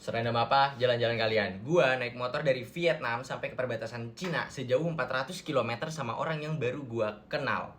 Serandom apa jalan-jalan kalian? Gua naik motor dari Vietnam sampai ke perbatasan Cina sejauh 400 km sama orang yang baru gua kenal.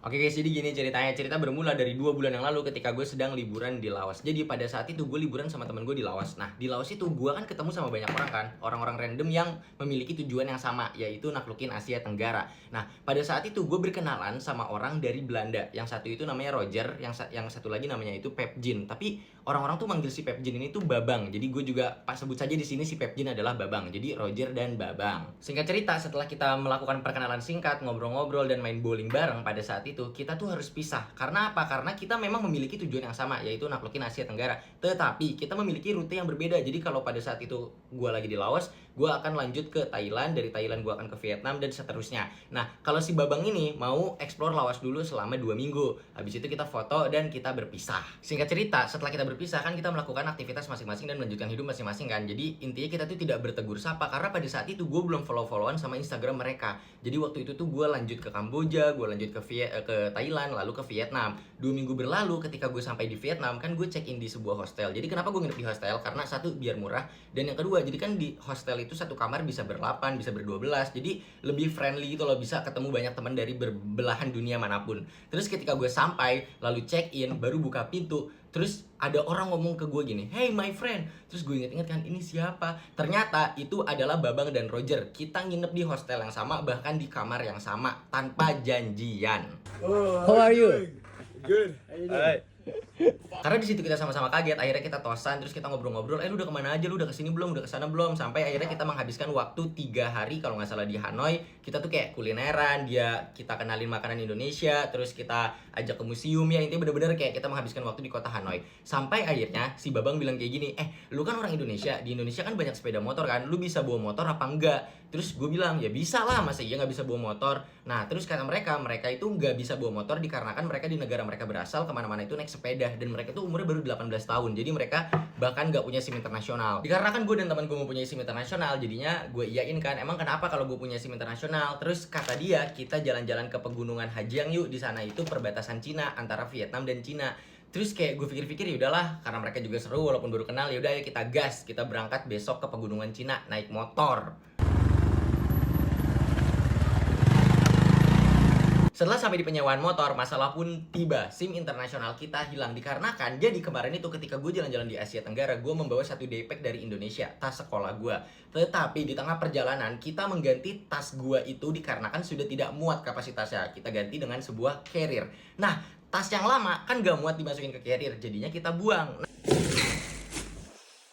Oke guys, jadi gini ceritanya. Cerita bermula dari 2 bulan yang lalu ketika gue sedang liburan di Laos. Jadi pada saat itu gue liburan sama temen gue di Laos. Nah, di Laos itu gue kan ketemu sama banyak orang kan. Orang-orang random yang memiliki tujuan yang sama, yaitu naklukin Asia Tenggara. Nah, pada saat itu gue berkenalan sama orang dari Belanda. Yang satu itu namanya Roger, yang satu lagi namanya itu Pepjin. Tapi orang-orang tuh manggil si Pepjin ini tuh Babang. Jadi gue juga pas sebut saja di sini si Pepjin adalah Babang. Jadi Roger dan Babang. Singkat cerita, setelah kita melakukan perkenalan singkat, ngobrol-ngobrol dan main bowling bareng pada saat itu, kita tuh harus pisah. Karena apa? Karena kita memang memiliki tujuan yang sama, yaitu naklukin Asia Tenggara. Tetapi kita memiliki rute yang berbeda. Jadi kalau pada saat itu gue lagi di Laos, gue akan lanjut ke Thailand. Dari Thailand gue akan ke Vietnam dan seterusnya. Nah, kalau si Babang ini mau explore Laos dulu selama 2 minggu. Habis itu kita foto dan kita berpisah. Singkat cerita, setelah kita berpisah kan kita melakukan aktivitas masing-masing dan melanjutkan hidup masing-masing kan. Jadi intinya kita tuh tidak bertegur sapa karena pada saat itu gue belum follow-followan sama Instagram mereka. Jadi waktu itu tuh gue lanjut ke Kamboja, gue lanjut ke Thailand, lalu ke Vietnam. 2 minggu berlalu ketika gue sampai di Vietnam kan gue check in di sebuah hostel. Jadi kenapa gue nginep di hostel? Karena satu, biar murah, dan yang kedua, jadi kan di hostel itu satu kamar bisa ber-8, bisa ber-12. Jadi lebih friendly gitu loh, bisa ketemu banyak teman dari berbelahan dunia manapun. Terus ketika gue sampai, lalu check in, baru buka pintu, terus ada orang ngomong ke gue gini, "Hey my friend." Terus gue inget-inget kan, ini siapa? Ternyata itu adalah Babang dan Roger. Kita nginep di hostel yang sama, bahkan di kamar yang sama, tanpa janjian. How are you? Good. Alright. Karena di situ kita sama-sama kaget, akhirnya kita tosan, terus kita ngobrol-ngobrol, lu udah kemana aja, lu udah kesini belum, udah kesana belum, sampai akhirnya kita menghabiskan waktu 3 hari kalau nggak salah di Hanoi. Kita tuh kayak kulineran, kita kenalin makanan Indonesia, terus kita ajak ke museum, ya intinya bener-bener kayak kita menghabiskan waktu di kota Hanoi. Sampai akhirnya si Babang bilang kayak gini, lu kan orang Indonesia, di Indonesia kan banyak sepeda motor kan, lu bisa bawa motor apa enggak? Terus gue bilang, ya bisa lah, masa iya nggak bisa bawa motor? Nah, terus kata mereka itu nggak bisa bawa motor dikarenakan mereka di negara mereka berasal kemana-mana itu naik sepeda, dan mereka tuh umurnya baru 18 tahun. Jadi mereka bahkan nggak punya SIM internasional. Dikarenakan gue dan teman gue mempunyai SIM internasional, jadinya gue iyain kan, emang kenapa kalau gue punya SIM internasional? Terus kata dia, kita jalan-jalan ke pegunungan Hajiang yuk, di sana itu perbatasan Cina antara Vietnam dan Cina. Terus kayak gue pikir-pikir, ya udahlah, karena mereka juga seru walaupun baru kenal, ya udah ayo kita gas, kita berangkat besok ke pegunungan Cina naik motor. Setelah sampai di penyewaan motor, masalah pun tiba. SIM internasional kita hilang dikarenakan, jadi kemarin itu ketika gue jalan-jalan di Asia Tenggara, gue membawa satu daypack dari Indonesia, tas sekolah gue. Tetapi di tengah perjalanan, kita mengganti tas gue itu dikarenakan sudah tidak muat kapasitasnya. Kita ganti dengan sebuah carrier. Nah, tas yang lama kan gak muat dimasukin ke carrier, jadinya kita buang.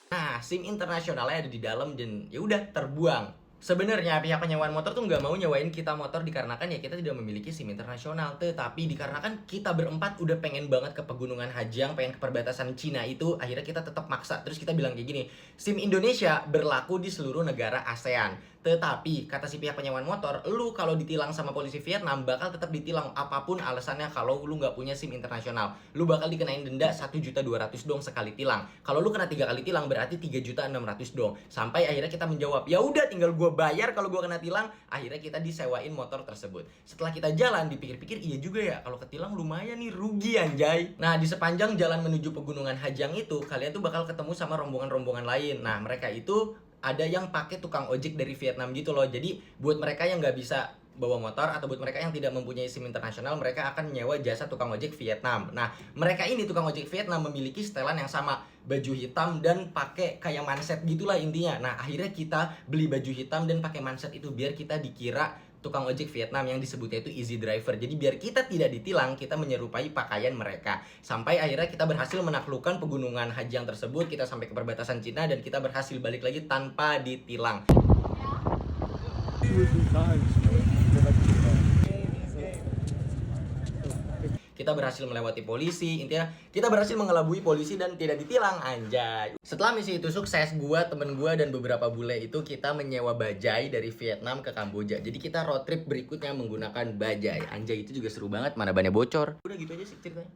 Nah, SIM internasionalnya ada di dalam dan ya udah terbuang. Sebenarnya pihak penyewaan motor tuh nggak mau nyewain kita motor dikarenakan ya kita tidak memiliki SIM internasional. Tetapi dikarenakan kita berempat udah pengen banget ke pegunungan Hajiang, pengen ke perbatasan Cina itu, akhirnya kita tetap maksa. Terus kita bilang kayak gini, SIM Indonesia berlaku di seluruh negara ASEAN. Tetapi kata si pihak penyewaan motor, lu kalau ditilang sama polisi Vietnam bakal tetap ditilang apapun alasannya kalau lu nggak punya SIM internasional. Lu bakal dikenain denda 1.200.000 dong sekali tilang. Kalau lu kena 3 kali tilang berarti 3.600.000 dong. Sampai akhirnya kita menjawab, ya udah tinggal gua bayar kalau gua kena tilang. Akhirnya kita disewain motor tersebut. Setelah kita jalan dipikir-pikir, iya juga ya, kalau ketilang lumayan nih, rugi anjay. Nah, di sepanjang jalan menuju pegunungan Hajiang itu, kalian tuh bakal ketemu sama rombongan-rombongan lain. Nah, mereka itu ada yang pakai tukang ojek dari Vietnam gitu loh. Jadi buat mereka yang nggak bisa bawa motor atau buat mereka yang tidak mempunyai SIM internasional, mereka akan nyewa jasa tukang ojek Vietnam. Nah, mereka ini tukang ojek Vietnam memiliki setelan yang sama, baju hitam dan pakai kayak manset gitulah intinya. Nah, akhirnya kita beli baju hitam dan pakai manset itu biar kita dikira tukang ojek Vietnam yang disebutnya itu easy driver. Jadi biar kita tidak ditilang, kita menyerupai pakaian mereka. Sampai akhirnya kita berhasil menaklukkan pegunungan Hajiang tersebut, kita sampai ke perbatasan Cina dan kita berhasil balik lagi tanpa ditilang. Kita berhasil melewati polisi, intinya kita berhasil mengelabui polisi dan tidak ditilang, anjay. Setelah misi itu sukses, temen gua dan beberapa bule itu kita menyewa bajai dari Vietnam ke Kamboja. Jadi kita road trip berikutnya menggunakan bajai. Anjay, itu juga seru banget, mana bannya bocor. Udah gitu aja sih ceritanya.